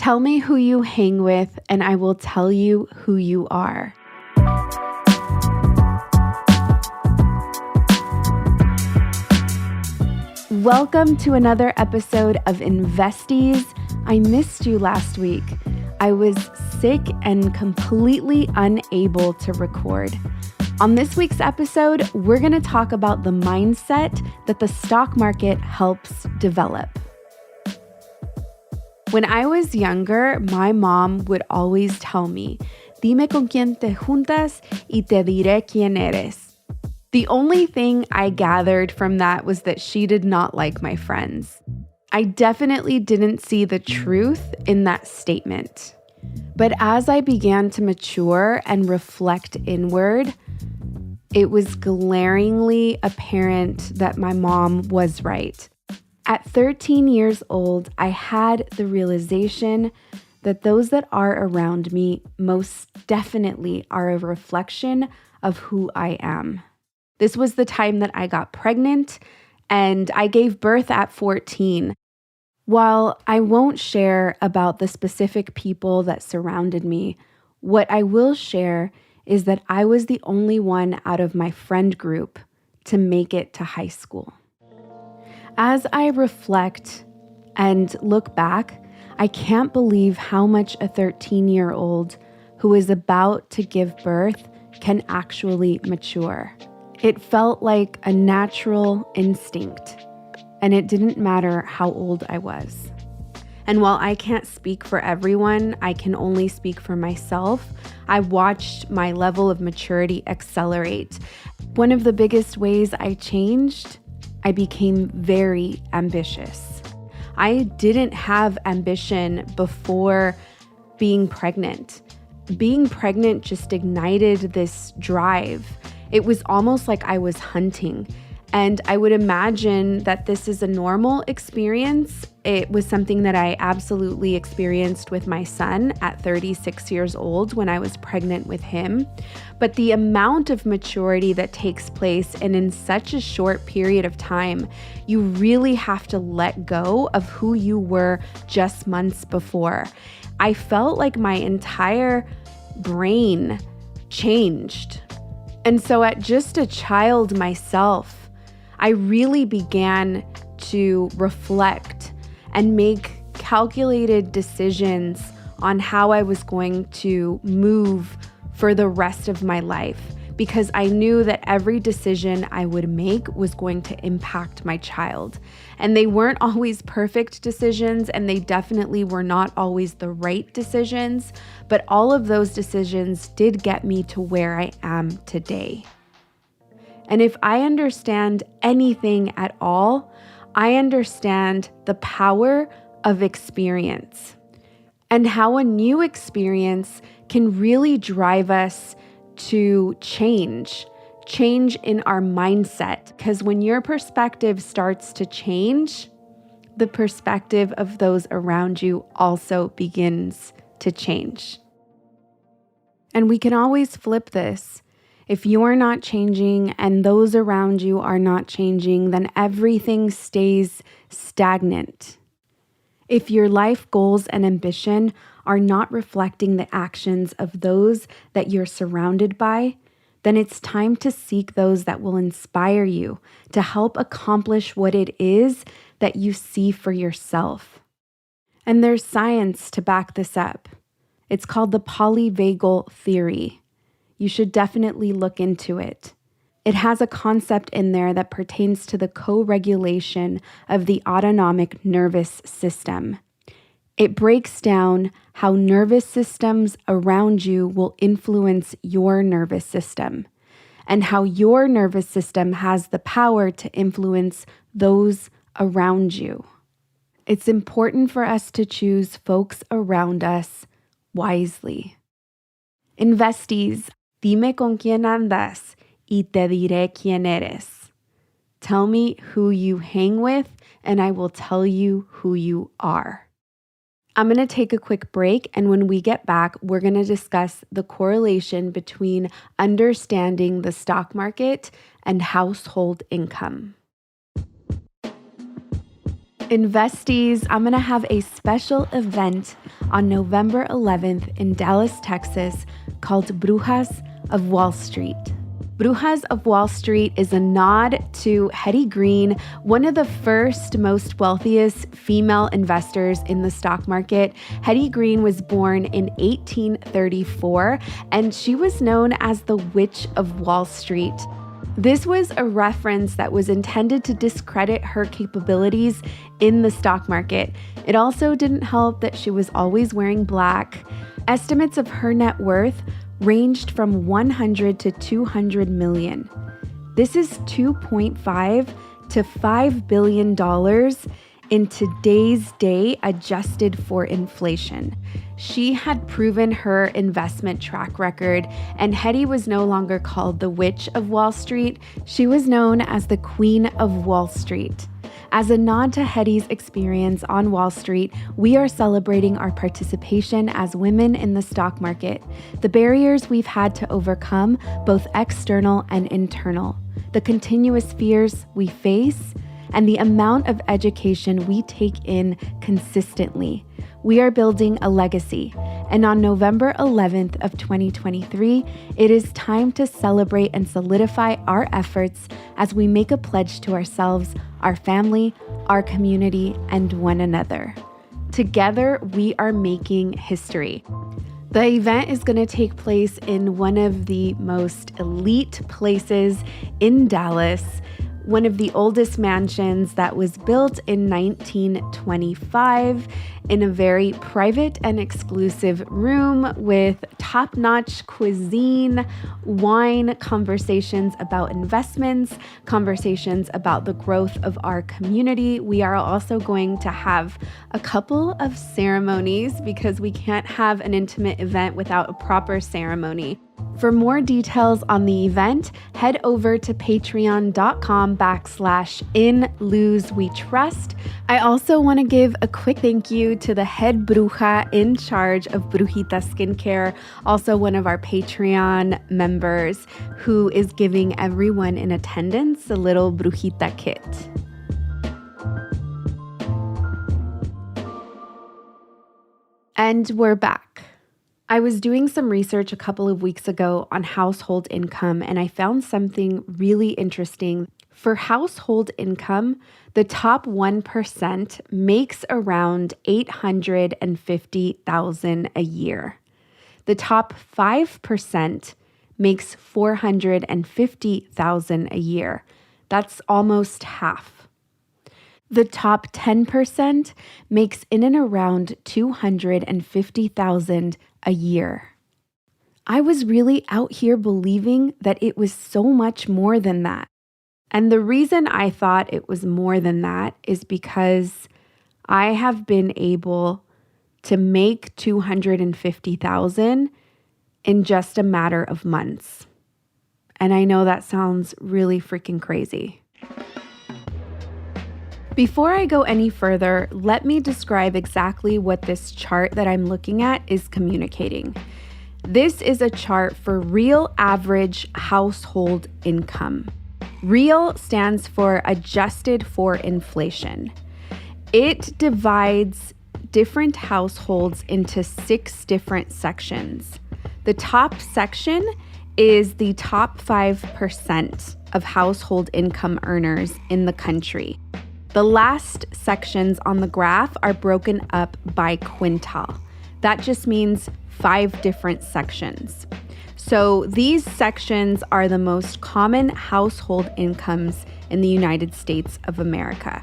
Tell me who you hang with, and I will tell you who you are. Welcome to another episode of Investies. I missed you last week. I was sick and completely unable to record. On this week's episode, we're going to talk about the mindset that the stock market helps develop. When I was younger, my mom would always tell me, dime con quién te juntas y te diré quién eres. The only thing I gathered from that was that she did not like my friends. I definitely didn't see the truth in that statement. But as I began to mature and reflect inward, it was glaringly apparent that my mom was right. At 13 years old, I had the realization that those that are around me most definitely are a reflection of who I am. This was the time that I got pregnant, and I gave birth at 14. While I won't share about the specific people that surrounded me, what I will share is that I was the only one out of my friend group to make it to high school. As I reflect and look back, I can't believe how much a 13-year-old who is about to give birth can actually mature. It felt like a natural instinct, and it didn't matter how old I was. And while I can't speak for everyone, I can only speak for myself. I watched my level of maturity accelerate. One of the biggest ways I changed, I became very ambitious. I didn't have ambition before being pregnant. Being pregnant just ignited this drive. It was almost like I was hunting. And I would imagine that this is a normal experience. It was something that I absolutely experienced with my son at 36 years old when I was pregnant with him. But the amount of maturity that takes place and in such a short period of time, you really have to let go of who you were just months before. I felt like my entire brain changed. And so at just a child myself, I really began to reflect and make calculated decisions on how I was going to move for the rest of my life, because I knew that every decision I would make was going to impact my child. And they weren't always perfect decisions, and they definitely were not always the right decisions, but all of those decisions did get me to where I am today. And if I understand anything at all, I understand the power of experience and how a new experience can really drive us to change in our mindset. Because when your perspective starts to change, the perspective of those around you also begins to change. And we can always flip this. If you're not changing and those around you are not changing, then everything stays stagnant. If your life goals and ambition are not reflecting the actions of those that you're surrounded by, then it's time to seek those that will inspire you to help accomplish what it is that you see for yourself. And there's science to back this up. It's called the polyvagal theory. You should definitely look into it. It has a concept in there that pertains to the co-regulation of the autonomic nervous system. It breaks down how nervous systems around you will influence your nervous system, and how your nervous system has the power to influence those around you. It's important for us to choose folks around us wisely. Investies, dime con quién andas y te diré quién eres. Tell me who you hang with, and I will tell you who you are. I'm going to take a quick break, and when we get back, we're going to discuss the correlation between understanding the stock market and household income. Investies, I'm going to have a special event on November 11th in Dallas, Texas called Brujas of Wall Street. Brujas of Wall Street is a nod to Hetty Green, one of the first, most wealthiest female investors in the stock market. Hetty Green was born in 1834, and she was known as the Witch of Wall Street. This was a reference that was intended to discredit her capabilities in the stock market. It also didn't help that she was always wearing black. Estimates of her net worth ranged from 100 to 200 million. This is 2.5 to $5 billion in today's day, adjusted for inflation. She had proven her investment track record, and Hetty was no longer called the Witch of Wall Street. She was known as the Queen of Wall Street. As a nod to Hetty's experience on Wall Street, we are celebrating our participation as women in the stock market, the barriers we've had to overcome, both external and internal, the continuous fears we face, and the amount of education we take in consistently. We are building a legacy, and on November 11th of 2023, it is time to celebrate and solidify our efforts as we make a pledge to ourselves, our family, our community, and one another. Together, we are making history. The event is going to take place in one of the most elite places in Dallas, one of the oldest mansions that was built in 1925 in a very private and exclusive room with top-notch cuisine, wine, conversations about investments, conversations about the growth of our community. We are also going to have a couple of ceremonies because we can't have an intimate event without a proper ceremony. For more details on the event, head over to patreon.com/In Luz We Trust. I also want to give a quick thank you to the head bruja in charge of Brujita Skincare, also one of our Patreon members, who is giving everyone in attendance a little Brujita kit. And we're back. I was doing some research a couple of weeks ago on household income, and I found something really interesting. For household income, the top 1% makes around $850,000 a year. The top 5% makes $450,000 a year. That's almost half. The top 10% makes in and around $250,000 a year. I was really out here believing that it was so much more than that. And the reason I thought it was more than that is because I have been able to make $250,000 in just a matter of months. And I know that sounds really freaking crazy. Before I go any further, let me describe exactly what this chart that I'm looking at is communicating. This is a chart for real average household income. Real stands for adjusted for inflation. It divides different households into 6 different sections. The top section is the top 5% of household income earners in the country. The last sections on the graph are broken up by quintile. That just means 5 different sections. So these sections are the most common household incomes in the United States of America.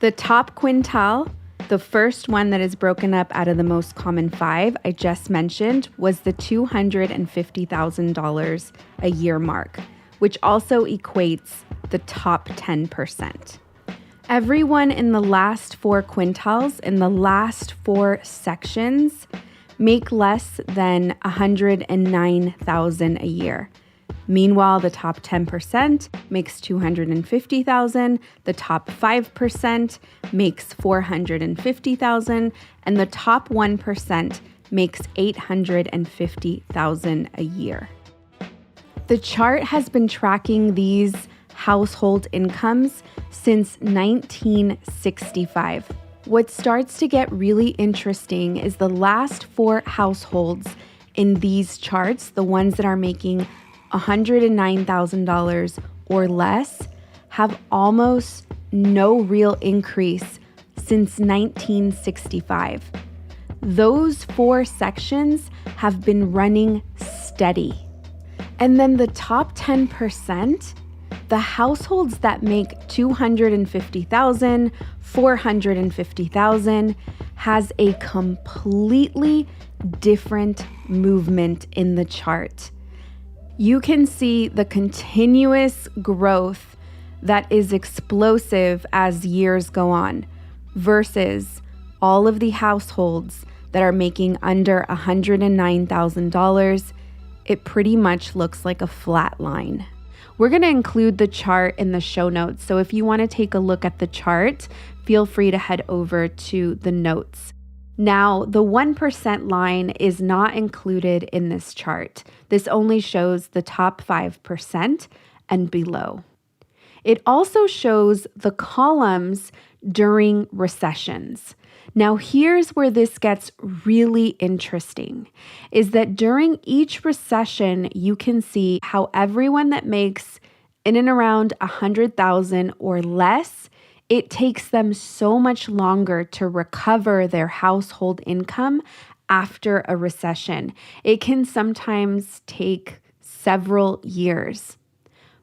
The top quintile, the first one that is broken up out of the most common 5 I just mentioned, was the $250,000 a year mark, which also equates the top 10%. Everyone in the last 4 quintiles, in the last 4 sections, make less than $109,000 a year. Meanwhile, the top 10% makes $250,000, the top 5% makes $450,000, and the top 1% makes $850,000 a year. The chart has been tracking these household incomes since 1965. What starts to get really interesting is the last 4 households in these charts, the ones that are making $109,000 or less, have almost no real increase since 1965. Those 4 sections have been running steady. And then the top 10%, the households that make $250,000, $450,000, has a completely different movement in the chart. You can see the continuous growth that is explosive as years go on versus all of the households that are making under $109,000. It pretty much looks like a flat line. We're going to include the chart in the show notes, so if you want to take a look at the chart, feel free to head over to the notes. Now, the 1% line is not included in this chart. This only shows the top 5% and below. It also shows the columns during recessions. Now, here's where this gets really interesting, is that during each recession, you can see how everyone that makes in and around 100,000 or less, it takes them so much longer to recover their household income after a recession. It can sometimes take several years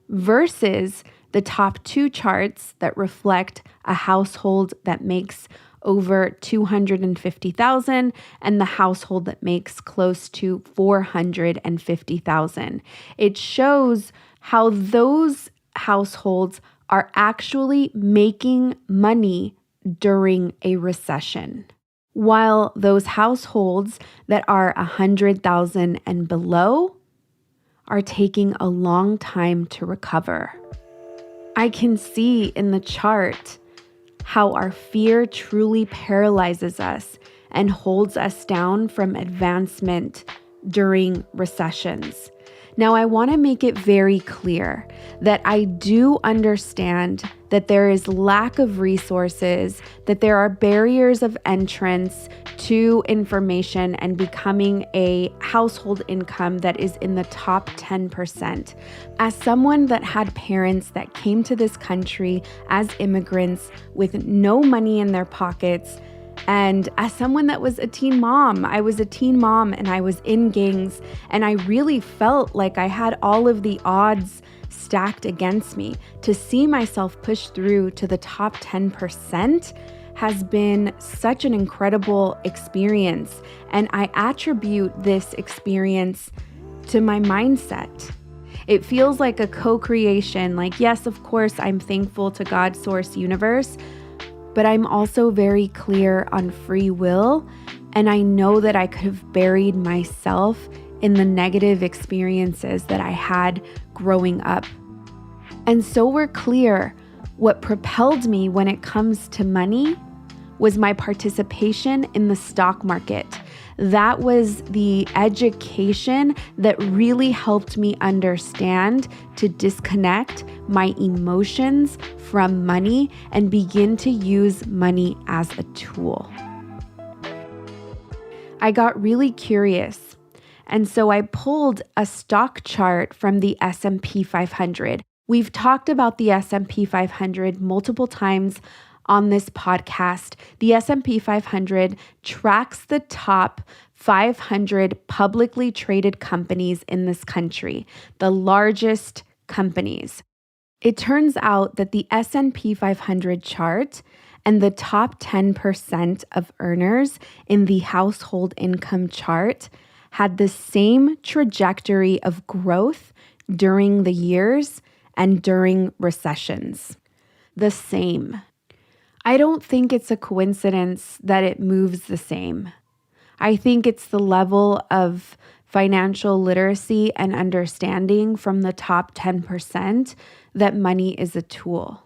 versus the top 2 charts that reflect a household that makes over $250,000 and the household that makes close to $450,000. It shows how those households are actually making money during a recession, while those households that are 100,000 and below are taking a long time to recover. I can see in the chart how our fear truly paralyzes us and holds us down from advancement during recessions. Now, I want to make it very clear that I do understand that there is lack of resources, that there are barriers of entrance to information and becoming a household income that is in the top 10%. As someone that had parents that came to this country as immigrants with no money in their pockets, and as someone that was a teen mom, I was a teen mom and I was in gangs, and I really felt like I had all of the odds stacked against me. To see myself push through to the top 10% has been such an incredible experience, and I attribute this experience to my mindset. It feels like a co-creation. Like, yes, of course, I'm thankful to God's source universe, but I'm also very clear on free will, and I know that I could have buried myself in the negative experiences that I had growing up. And so we're clear, what propelled me when it comes to money was my participation in the stock market. That was the education that really helped me understand to disconnect my emotions from money and begin to use money as a tool. I got really curious, and so I pulled a stock chart from the S&P 500. We've talked about the S&P 500 multiple times on this podcast. The S&P 500 tracks the top 500 publicly traded companies in this country, the largest companies. It turns out that the S&P 500 chart and the top 10% of earners in the household income chart had the same trajectory of growth during the years and during recessions. The same. I don't think it's a coincidence that it moves the same. I think it's the level of financial literacy and understanding from the top 10% that money is a tool.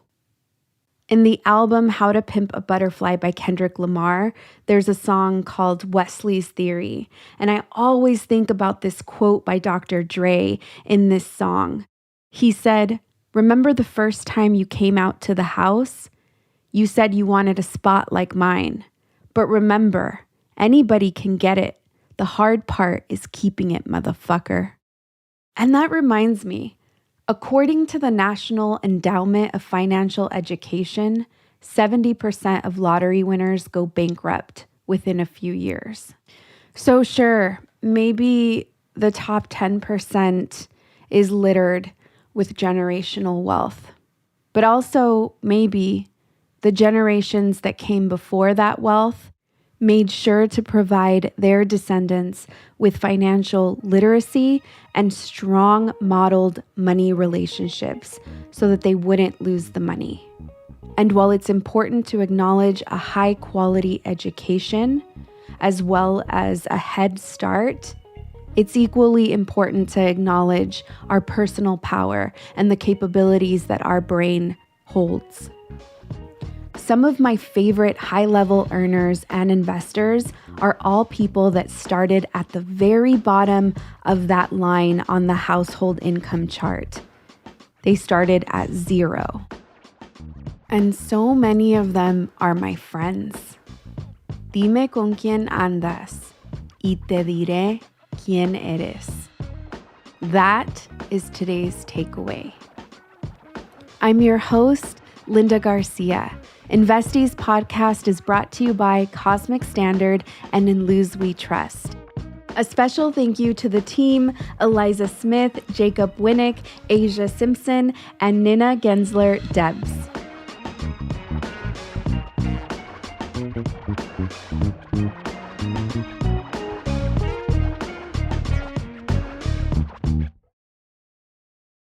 In the album How to Pimp a Butterfly by Kendrick Lamar, there's a song called Wesley's Theory. And I always think about this quote by Dr. Dre in this song. He said, Remember the first time you came out to the house? You said you wanted a spot like mine. But remember, anybody can get it. The hard part is keeping it, motherfucker. And that reminds me, according to the National Endowment of Financial Education, 70% of lottery winners go bankrupt within a few years. So sure, maybe the top 10% is littered with generational wealth. But also, maybe the generations that came before that wealth made sure to provide their descendants with financial literacy and strong modeled money relationships so that they wouldn't lose the money. And while it's important to acknowledge a high quality education as well as a head start, it's equally important to acknowledge our personal power and the capabilities that our brain holds. Some of my favorite high-level earners and investors are all people that started at the very bottom of that line on the household income chart. They started at 0. And so many of them are my friends. Dime con quién andas y te diré quién eres. That is today's takeaway. I'm your host, Linda Garcia. Investies podcast is brought to you by Cosmic Standard and In Luz We Trust. A special thank you to the team, Eliza Smith, Jacob Winnick, Asia Simpson, and Nina Gensler Debs.